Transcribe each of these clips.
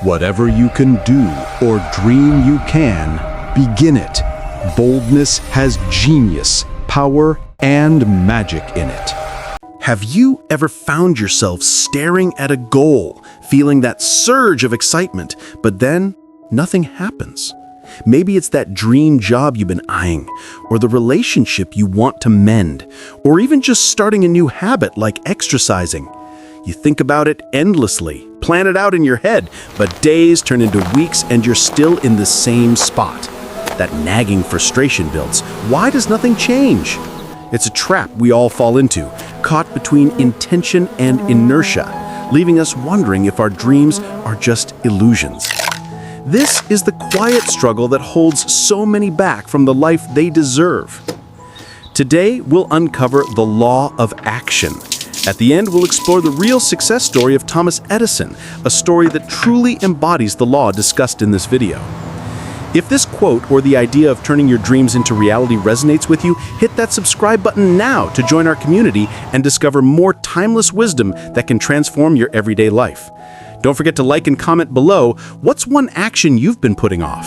Whatever you can do or dream you can, begin it. Boldness has genius, power, and magic in it. Have you ever found yourself staring at a goal, feeling that surge of excitement, but then nothing happens? Maybe it's that dream job you've been eyeing, or the relationship you want to mend, or even just starting a new habit like exercising. You think about it endlessly, plan it out in your head, but days turn into weeks and you're still in the same spot. That nagging frustration builds. Why does nothing change? It's a trap we all fall into, caught between intention and inertia, leaving us wondering if our dreams are just illusions. This is the quiet struggle that holds so many back from the life they deserve. Today, we'll uncover the law of action. At the end, we'll explore the real success story of Thomas Edison, a story that truly embodies the law discussed in this video. If this quote or the idea of turning your dreams into reality resonates with you, hit that subscribe button now to join our community and discover more timeless wisdom that can transform your everyday life. Don't forget to like and comment below. What's one action you've been putting off?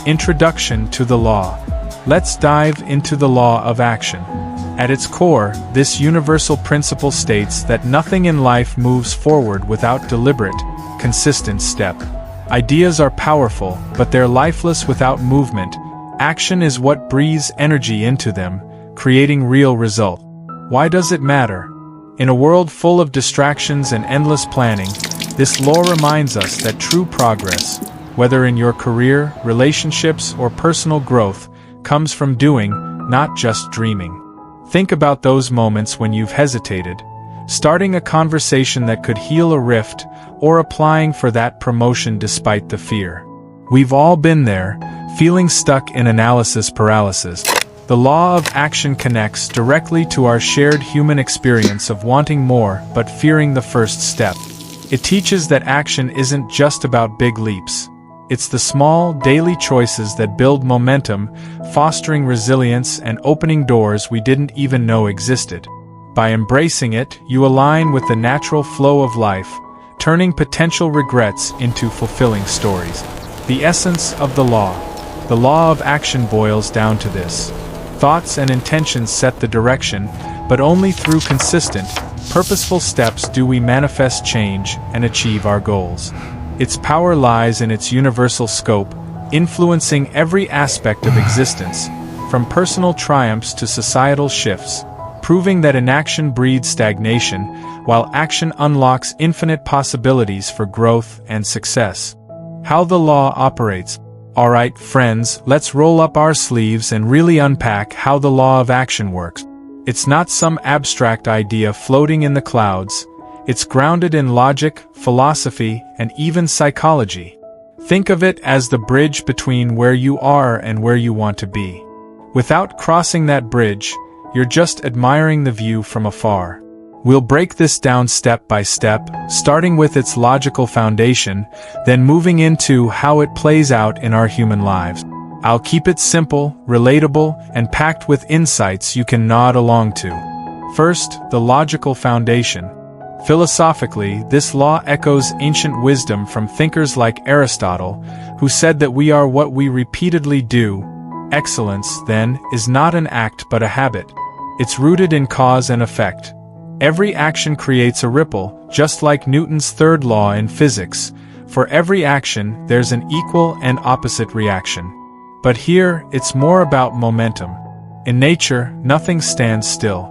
Introduction to the law. Let's dive into the law of action. At its core, this universal principle states that nothing in life moves forward without deliberate, consistent step. Ideas are powerful, but they're lifeless without movement. Action is what breathes energy into them, creating real result. Why does it matter? In a world full of distractions and endless planning, this law reminds us that true progress, whether in your career, relationships, or personal growth, comes from doing, not just dreaming. Think about those moments when you've hesitated, starting a conversation that could heal a rift, or applying for that promotion despite the fear. We've all been there, feeling stuck in analysis paralysis. The law of action connects directly to our shared human experience of wanting more but fearing the first step. It teaches that action isn't just about big leaps. It's the small, daily choices that build momentum, fostering resilience and opening doors we didn't even know existed. By embracing it, you align with the natural flow of life, turning potential regrets into fulfilling stories. The essence of the law. The law of action boils down to this. Thoughts and intentions set the direction, but only through consistent, purposeful steps do we manifest change and achieve our goals. Its power lies in its universal scope, influencing every aspect of existence, from personal triumphs to societal shifts, proving that inaction breeds stagnation, while action unlocks infinite possibilities for growth and success. How the law operates. Alright, friends, let's roll up our sleeves and really unpack how the law of action works. It's not some abstract idea floating in the clouds. It's grounded in logic, philosophy, and even psychology. Think of it as the bridge between where you are and where you want to be. Without crossing that bridge, you're just admiring the view from afar. We'll break this down step by step, starting with its logical foundation, then moving into how it plays out in our human lives. I'll keep it simple, relatable, and packed with insights you can nod along to. First, the logical foundation. Philosophically, this law echoes ancient wisdom from thinkers like Aristotle, who said that we are what we repeatedly do. Excellence, then, is not an act but a habit. It's rooted in cause and effect. Every action creates a ripple, just like Newton's third law in physics. For every action, there's an equal and opposite reaction. But here, it's more about momentum. In nature, nothing stands still.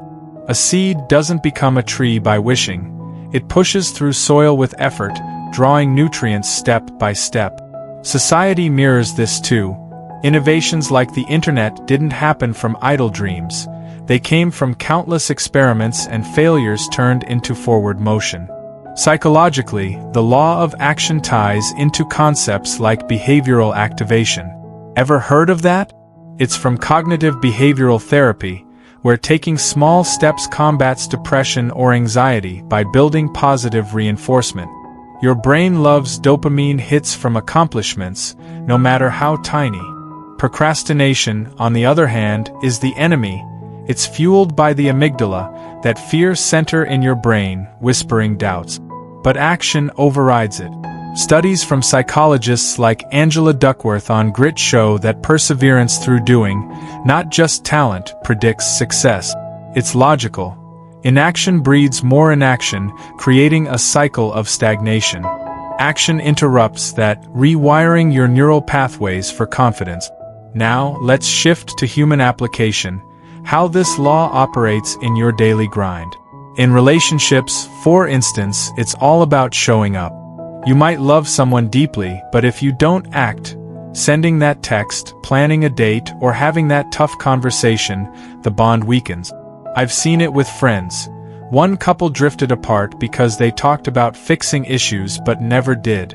A seed doesn't become a tree by wishing. It pushes through soil with effort, drawing nutrients step by step. Society mirrors this too. Innovations like the internet didn't happen from idle dreams. They came from countless experiments and failures turned into forward motion. Psychologically, the law of action ties into concepts like behavioral activation. Ever heard of that? It's from cognitive behavioral therapy, where taking small steps combats depression or anxiety by building positive reinforcement. Your brain loves dopamine hits from accomplishments, no matter how tiny. Procrastination, on the other hand, is the enemy. It's fueled by the amygdala, that fear center in your brain, whispering doubts. But action overrides it. Studies from psychologists like Angela Duckworth on grit show that perseverance through doing, not just talent, predicts success. It's logical. Inaction breeds more inaction, creating a cycle of stagnation. Action interrupts that, rewiring your neural pathways for confidence. Now, let's shift to human application, how this law operates in your daily grind. In relationships, for instance, it's all about showing up. You might love someone deeply, but if you don't act, sending that text, planning a date, or having that tough conversation, the bond weakens. I've seen it with friends. One couple drifted apart because they talked about fixing issues but never did.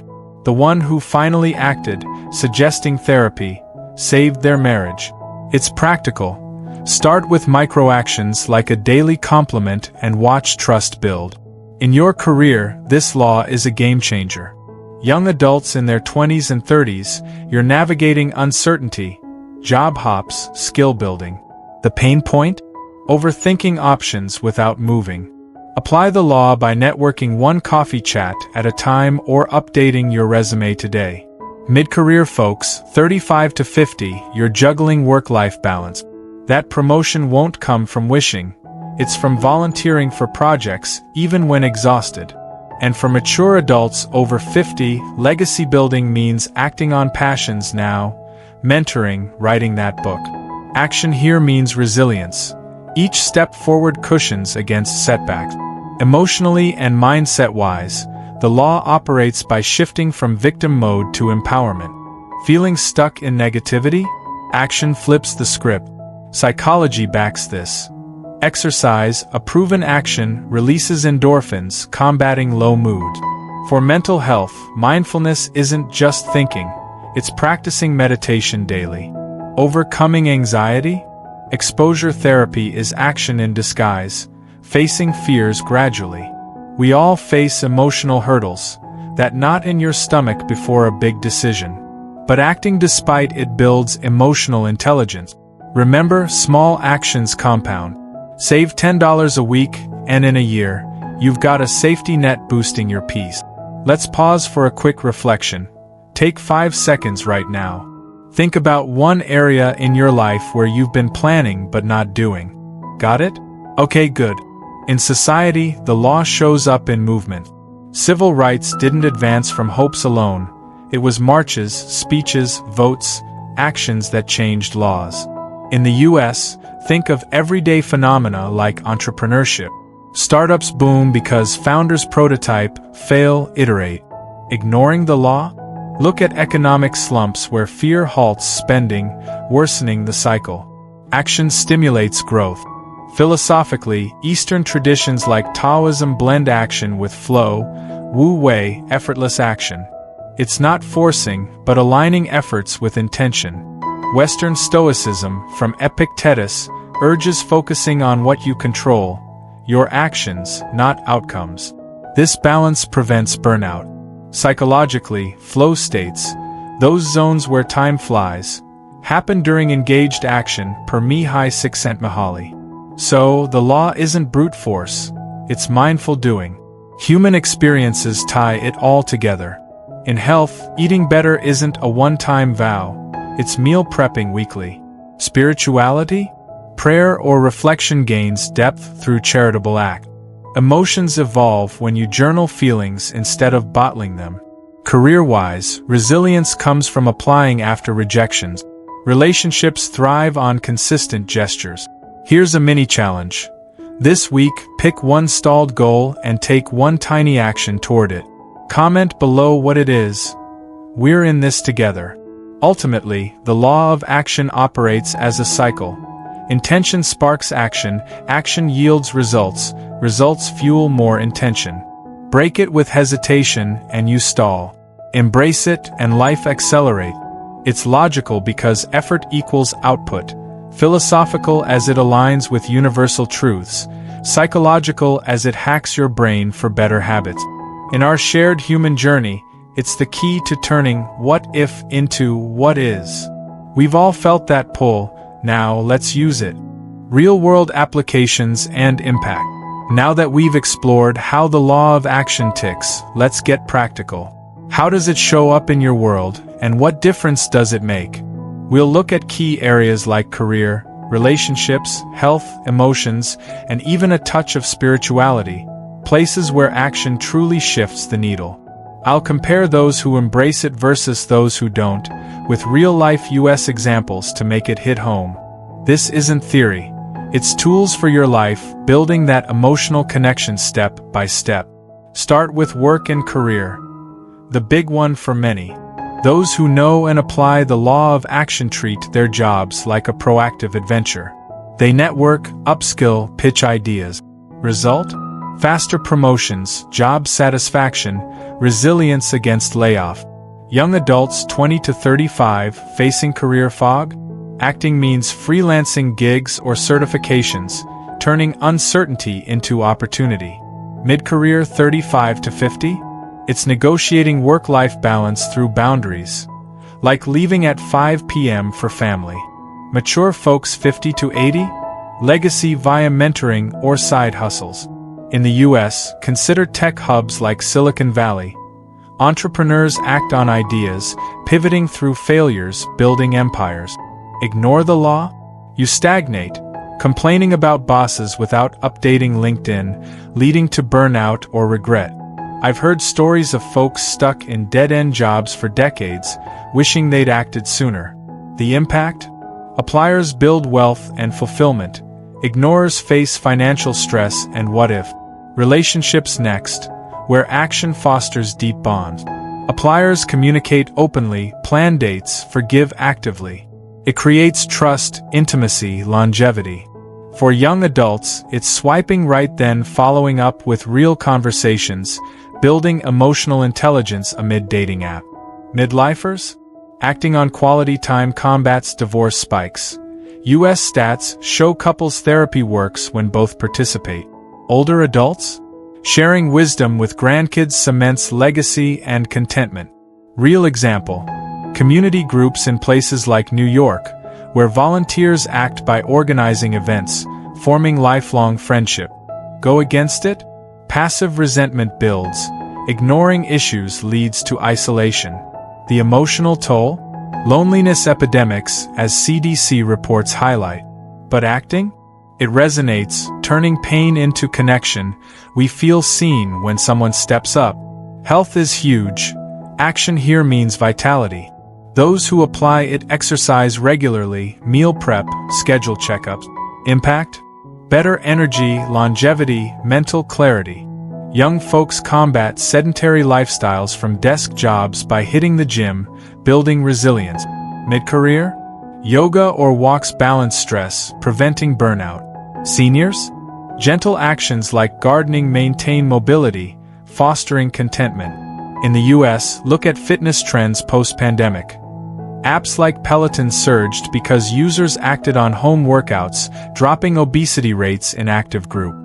The one who finally acted, suggesting therapy, saved their marriage. It's practical. Start with microactions like a daily compliment and watch trust build. In your career, this law is a game changer. Young adults in their 20s and 30s, you're navigating uncertainty, job hops, skill building. The pain point? Overthinking options without moving. Apply the law by networking one coffee chat at a time or updating your resume today. Mid-career folks, 35 to 50, you're juggling work-life balance. That promotion won't come from wishing. It's from volunteering for projects, even when exhausted. And for mature adults over 50, legacy building means acting on passions now, mentoring, writing that book. Action here means resilience. Each step forward cushions against setbacks. Emotionally and mindset-wise, the law operates by shifting from victim mode to empowerment. Feeling stuck in negativity? Action flips the script. Psychology backs this. Exercise, a proven action, releases endorphins, combating low mood. For mental health, mindfulness isn't just thinking, it's practicing meditation daily. Overcoming anxiety? Exposure therapy is action in disguise, facing fears gradually. We all face emotional hurdles, that knot in your stomach before a big decision. But acting despite it builds emotional intelligence. Remember, small actions compound. Save $10 a week, and in a year, you've got a safety net boosting your peace. Let's pause for a quick reflection. Take 5 seconds right now. Think about one area in your life where you've been planning but not doing. Got it? Okay, good. In society, the law shows up in movement. Civil rights didn't advance from hopes alone. It was marches, speeches, votes, actions that changed laws. In the US, think of everyday phenomena like entrepreneurship. Startups boom because founders prototype, fail, iterate. Ignoring the law? Look at economic slumps where fear halts spending, worsening the cycle. Action stimulates growth. Philosophically, Eastern traditions like Taoism blend action with flow, Wu Wei, effortless action. It's not forcing, but aligning efforts with intention. Western Stoicism, from Epictetus, urges focusing on what you control, your actions, not outcomes. This balance prevents burnout. Psychologically, flow states, those zones where time flies, happen during engaged action per Mihai Csikszentmihalyi. So, the law isn't brute force, it's mindful doing. Human experiences tie it all together. In health, eating better isn't a one-time vow, it's meal prepping weekly. Spirituality? Prayer or reflection gains depth through charitable act. Emotions evolve when you journal feelings instead of bottling them. Career-wise, resilience comes from applying after rejections. Relationships thrive on consistent gestures. Here's a mini challenge. This week, pick one stalled goal and take one tiny action toward it. Comment below what it is. We're in this together. Ultimately, the law of action operates as a cycle. Intention sparks action, action yields results, results fuel more intention. Break it with hesitation and you stall. Embrace it and life accelerate. It's logical because effort equals output, philosophical as it aligns with universal truths, psychological as it hacks your brain for better habits. In our shared human journey, it's the key to turning what if into what is. We've all felt that pull, now let's use it. Real-world applications and impact. Now that we've explored how the law of action ticks, let's get practical. How does it show up in your world, and what difference does it make? We'll look at key areas like career, relationships, health, emotions, and even a touch of spirituality, places where action truly shifts the needle. I'll compare those who embrace it versus those who don't, with real-life US examples to make it hit home. This isn't theory. It's tools for your life, building that emotional connection step by step. Start with work and career. The big one for many. Those who know and apply the law of action treat their jobs like a proactive adventure. They network, upskill, pitch ideas. Result? Faster promotions, job satisfaction, resilience against layoff. Young adults 20 to 35 facing career fog? Acting means freelancing gigs or certifications, turning uncertainty into opportunity. Mid-career 35 to 50? It's negotiating work-life balance through boundaries, like leaving at 5 p.m. for family. Mature folks 50 to 80? Legacy via mentoring or side hustles. In the US, consider tech hubs like Silicon Valley. Entrepreneurs act on ideas, pivoting through failures, building empires. Ignore the law? You stagnate, complaining about bosses without updating LinkedIn, leading to burnout or regret. I've heard stories of folks stuck in dead-end jobs for decades, wishing they'd acted sooner. The impact? Appliers build wealth and fulfillment. Ignorers face financial stress and what if. Relationships next, where action fosters deep bonds. Appliers communicate openly, plan dates, forgive actively. It creates trust, intimacy, longevity. For young adults, it's swiping right then following up with real conversations, building emotional intelligence amid dating app. Midlifers? Acting on quality time combats divorce spikes. US stats show couples therapy works when both participate. Older adults? Sharing wisdom with grandkids cements legacy and contentment. Real example. Community groups in places like New York, where volunteers act by organizing events, forming lifelong friendship. Go against it? Passive resentment builds. Ignoring issues leads to isolation. The emotional toll? Loneliness epidemics, as CDC reports highlight. But acting? It resonates, turning pain into connection. We feel seen when someone steps up. Health is huge. Action here means vitality. Those who apply it exercise regularly, meal prep, schedule checkups. Impact? Better energy, longevity, mental clarity. Young folks combat sedentary lifestyles from desk jobs by hitting the gym, building resilience. Mid-career? Yoga or walks balance stress, preventing burnout. Seniors? Gentle actions like gardening maintain mobility, fostering contentment. In the US, look at fitness trends post-pandemic. Apps like Peloton surged because users acted on home workouts, dropping obesity rates in active group.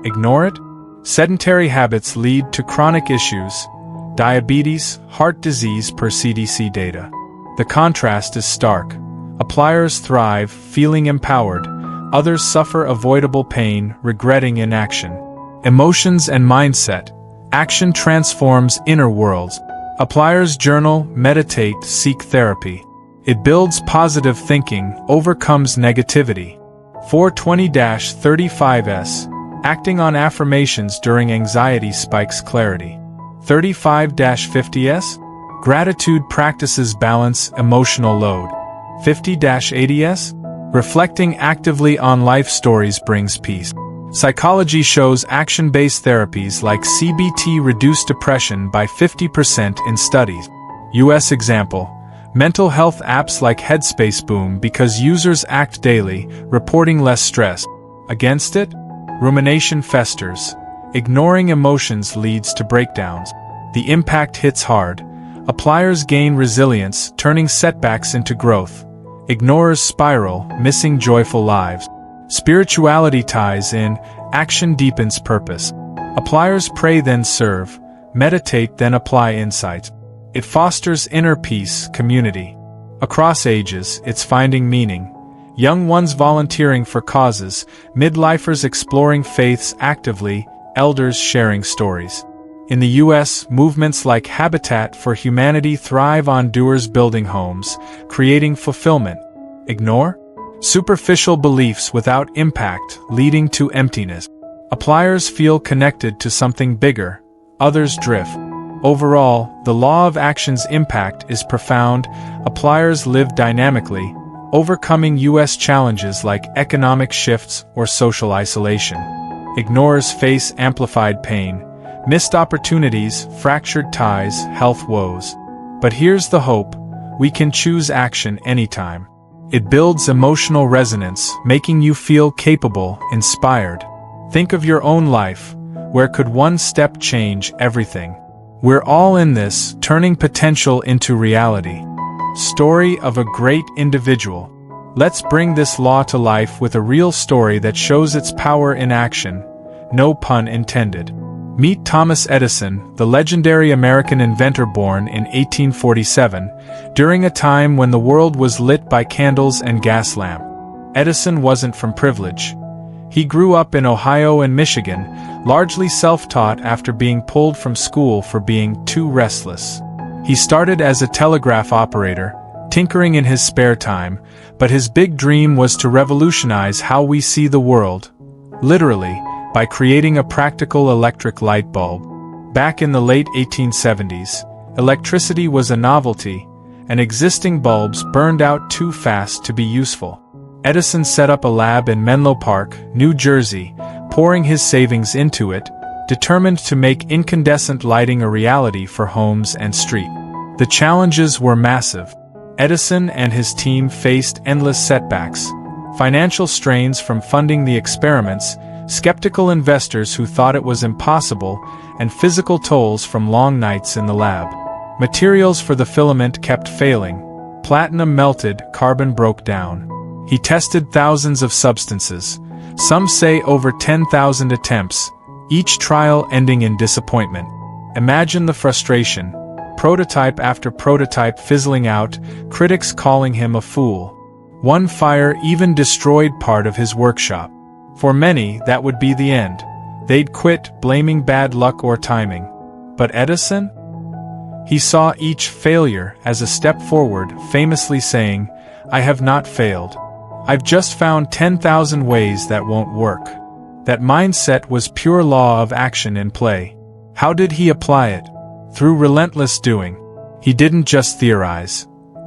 Ignore it? Sedentary habits lead to chronic issues, diabetes, heart disease per CDC data. The contrast is stark. Appliers thrive, feeling empowered. Others suffer avoidable pain, regretting inaction. Emotions and mindset. Action transforms inner worlds. Appliers journal, meditate, seek therapy. It builds positive thinking, overcomes negativity. 420-35S. Acting on affirmations during anxiety spikes clarity. 35-50S. Gratitude practices balance emotional load. 50-80S. Reflecting actively on life stories brings peace. Psychology shows action-based therapies like CBT reduce depression by 50% in studies. US example. Mental health apps like Headspace boom because users act daily, reporting less stress. Against it? Rumination festers. Ignoring emotions leads to breakdowns. The impact hits hard. Appliers gain resilience, turning setbacks into growth. Ignorers spiral, missing joyful lives. Spirituality ties in, action deepens purpose. Appliers pray then serve, meditate then apply insight. It fosters inner peace, community. Across ages, it's finding meaning. Young ones volunteering for causes, midlifers exploring faiths actively, elders sharing stories. In the US, movements like Habitat for Humanity thrive on doers building homes, creating fulfillment. Ignore? Superficial beliefs without impact, leading to emptiness. Appliers feel connected to something bigger, others drift. Overall, the law of action's impact is profound. Appliers live dynamically, overcoming US challenges like economic shifts or social isolation. Ignorers face amplified pain, missed opportunities, fractured ties, health woes. But here's the hope: we can choose action anytime. It builds emotional resonance, making you feel capable, inspired. Think of your own life. Where could one step change everything? We're all in this, turning potential into reality. Story of a great individual. Let's bring this law to life with a real story that shows its power in action. No pun intended. Meet Thomas Edison, the legendary American inventor born in 1847, during a time when the world was lit by candles and gas lamp. Edison wasn't from privilege. He grew up in Ohio and Michigan, largely self-taught after being pulled from school for being too restless. He started as a telegraph operator, tinkering in his spare time, but his big dream was to revolutionize how we see the world. Literally, by creating a practical electric light bulb. Back in the late 1870s, electricity was a novelty, and existing bulbs burned out too fast to be useful. Edison set up a lab in Menlo Park, New Jersey, pouring his savings into it, determined to make incandescent lighting a reality for homes and streets. The challenges were massive. Edison and his team faced endless setbacks, financial strains from funding the experiments, skeptical investors who thought it was impossible, and physical tolls from long nights in the lab. Materials for the filament kept failing. Platinum melted, carbon broke down. He tested thousands of substances, some say over 10,000 attempts, each trial ending in disappointment. Imagine the frustration. Prototype after prototype fizzling out, critics calling him a fool. One fire even destroyed part of his workshop. For many, that would be the end. They'd quit, blaming bad luck or timing. But Edison? He saw each failure as a step forward, famously saying, "I have not failed. I've just found 10,000 ways that won't work." That mindset was pure law of action in play. How did he apply it? Through relentless doing. He didn't just theorize.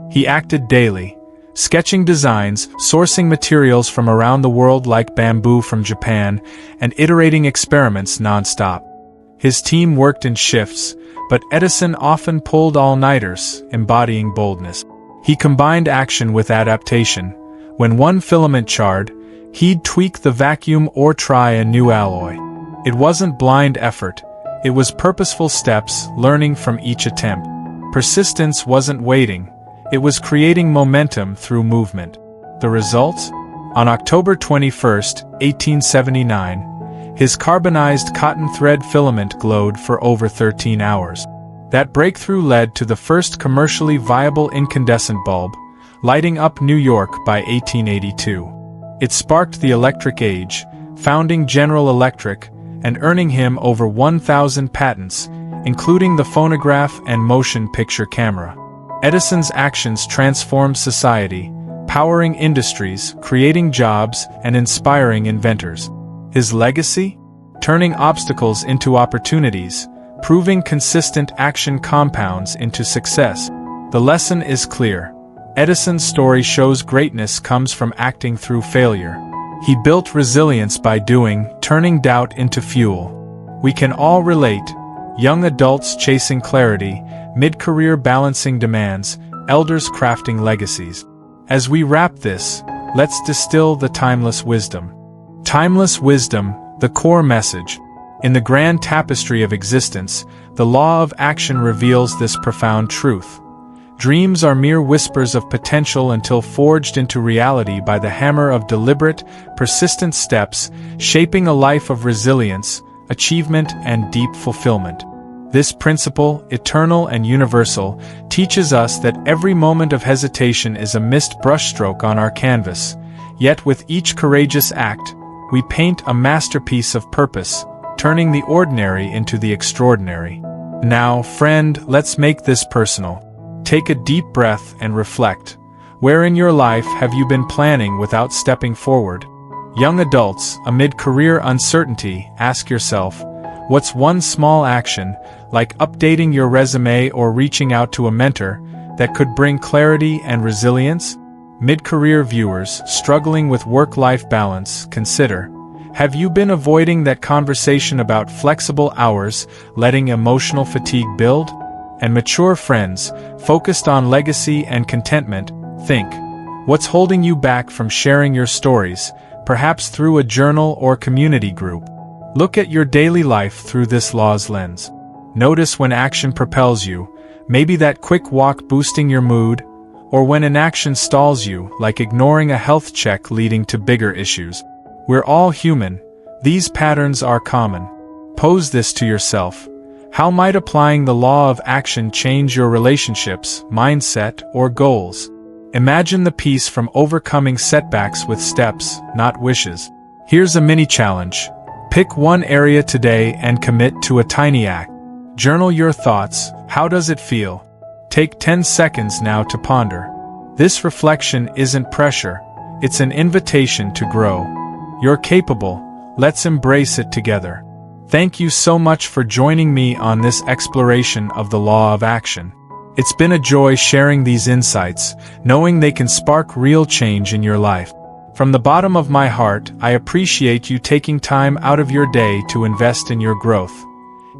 He acted daily. Sketching designs, sourcing materials from around the world like bamboo from Japan, and iterating experiments non-stop. His team worked in shifts, but Edison often pulled all-nighters, embodying boldness. He combined action with adaptation. When one filament charred, he'd tweak the vacuum or try a new alloy. It wasn't blind effort. It was purposeful steps, learning from each attempt. Persistence wasn't waiting. It was creating momentum through movement. The results? On October 21, 1879, his carbonized cotton thread filament glowed for over 13 hours. That breakthrough led to the first commercially viable incandescent bulb, lighting up New York by 1882. It sparked the electric age, founding General Electric, and earning him over 1,000 patents, including the phonograph and motion picture camera. Edison's actions transformed society, powering industries, creating jobs, and inspiring inventors. His legacy? Turning obstacles into opportunities, proving consistent action compounds into success. The lesson is clear. Edison's story shows greatness comes from acting through failure. He built resilience by doing, turning doubt into fuel. We can all relate. Young adults chasing clarity, mid-career balancing demands, elders crafting legacies. As we wrap this, let's distill the timeless wisdom. Timeless wisdom, the core message. In the grand tapestry of existence, the law of action reveals this profound truth. Dreams are mere whispers of potential until forged into reality by the hammer of deliberate, persistent steps, shaping a life of resilience, achievement, and deep fulfillment. This principle, eternal and universal, teaches us that every moment of hesitation is a missed brushstroke on our canvas, yet with each courageous act, we paint a masterpiece of purpose, turning the ordinary into the extraordinary. Now, friend, let's make this personal. Take a deep breath and reflect. Where in your life have you been planning without stepping forward? Young adults, amid career uncertainty, ask yourself, what's one small action, like updating your resume or reaching out to a mentor, that could bring clarity and resilience? Mid-career viewers struggling with work-life balance, consider, have you been avoiding that conversation about flexible hours, letting emotional fatigue build? And mature friends, focused on legacy and contentment, think, what's holding you back from sharing your stories, perhaps through a journal or community group? Look at your daily life through this law's lens. Notice when action propels you, maybe that quick walk boosting your mood, or when inaction stalls you, like ignoring a health check leading to bigger issues. We're all human. These patterns are common. Pose this to yourself. How might applying the law of action change your relationships, mindset, or goals? Imagine the peace from overcoming setbacks with steps, not wishes. Here's a mini challenge. Pick one area today and commit to a tiny act. Journal your thoughts. How does it feel? Take 10 seconds now to ponder. This reflection isn't pressure, it's an invitation to grow. You're capable, let's embrace it together. Thank you so much for joining me on this exploration of the law of action. It's been a joy sharing these insights, knowing they can spark real change in your life. From the bottom of my heart, I appreciate you taking time out of your day to invest in your growth.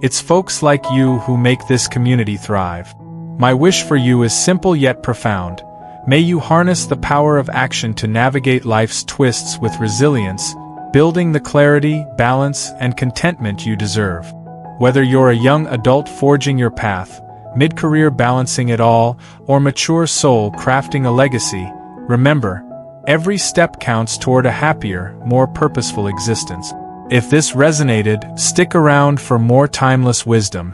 It's folks like you who make this community thrive. My wish for you is simple yet profound. May you harness the power of action to navigate life's twists with resilience, building the clarity, balance, and contentment you deserve. Whether you're a young adult forging your path, mid-career balancing it all, or mature soul crafting a legacy, remember, every step counts toward a happier, more purposeful existence. If this resonated, stick around for more timeless wisdom.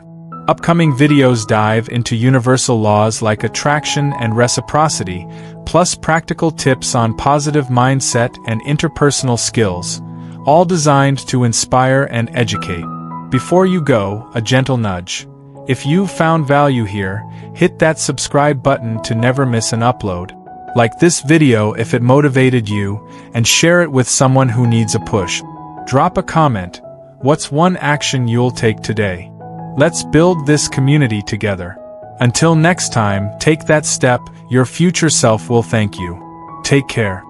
Upcoming videos dive into universal laws like attraction and reciprocity, plus practical tips on positive mindset and interpersonal skills, all designed to inspire and educate. Before you go, a gentle nudge. If you've found value here, hit that subscribe button to never miss an upload. Like this video if it motivated you, and share it with someone who needs a push. Drop a comment. What's one action you'll take today? Let's build this community together. Until next time, take that step, your future self will thank you. Take care.